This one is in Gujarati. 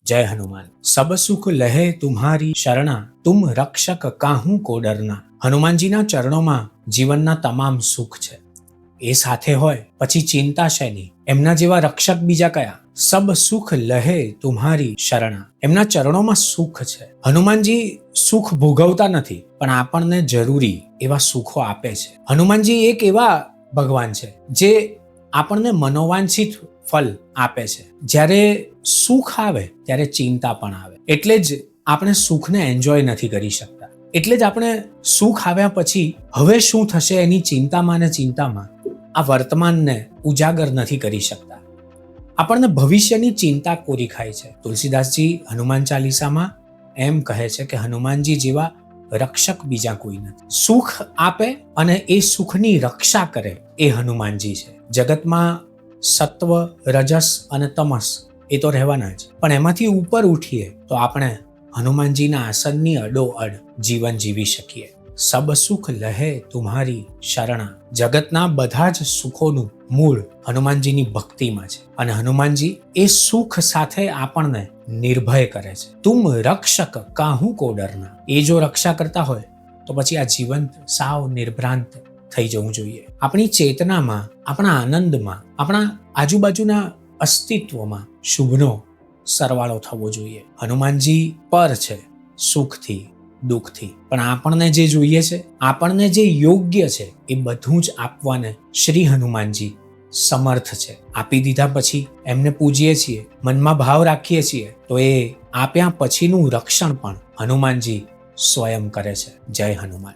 जय हनुमान। सब सुख लहे तुम्हारी शरणा, तुम रक्षक काहू को डरना। હનુમાનજીના ચરણોમાં જીવનના તમામ સુખ છે. એ સાથે હોય પછી ચિંતા શેની? એમના જેવા રક્ષક બીજા કયા? સબ સુખ લહે તુમ્હારી શરણા. એમના ચરણોમાં સુખ છે. હનુમાનજી સુખ ભોગવતા નથી, પણ આપણને જરૂરી એવા સુખો આપે છે. હનુમાનજી એક એવા ભગવાન છે જે આપણને મનોવાંછિત ફલ આપે છે. જ્યારે સુખ આવે ત્યારે ચિંતા પણ આવે. એટલે જ આપણે સુખને એન્જોય નથી કરી શકતા. એટલે જ આપણે સુખ આવ્યા પછી હવે શું થશે એની ચિંતામાં ને ચિંતામાં આ વર્તમાનને ઉજાગર નથી કરી શકતા. આપણને ભવિષ્યની ચિંતા કોરી ખાય છે. તુલસીદાસજી હનુમાન ચાલીસામાં એમ કહે છે કે હનુમાનજી જેવા રક્ષક બીજા કોઈ નથી. સુખ આપે અને એ સુખની રક્ષા કરે એ હનુમાનજી છે. જગતમાં સત્વ, રજસ અને તમસ એ તો રહેવાના જ, પણ એમાંથી ઉપર ઉઠીએ તો આપણે હનુમાનજીના આસનની અડોઅડ જીવન જીવી શકીએ. સબ સુખ લહે તુમ્હારી શરણા. જગતના બધા જ સુખોનું મૂળ હનુમાનજીની ભક્તિમાં છે. અને હનુમાનજી એ સુખ સાથે આપણને નિર્ભય કરે છે. તુમ રક્ષક કાહુ કો ડરના. એ જો રક્ષા કરતા હોય તો પછી આ જીવન સાવ નિર્ભ્રાંત થઈ જવું જોઈએ. આપણી ચેતનામાં, આપણા આનંદમાં, આપણા આજુબાજુના અસ્તિત્વમાં શુભનો સરવાળો થવો જોઈએ. હનુમાનજી પર છે સુખથી, દુઃખથી, પણ આપણને જે જોઈએ છે, આપણને જે યોગ્ય છે એ બધું જ આપવાને શ્રી હનુમાનજી સમર્થ છે. આપી દીધા પછી એમને પૂજીએ છીએ, મનમાં ભાવ રાખીએ છીએ તો એ આપ્યા પછીનું રક્ષણ પણ હનુમાનજી સ્વયં કરે છે. જય હનુમાન.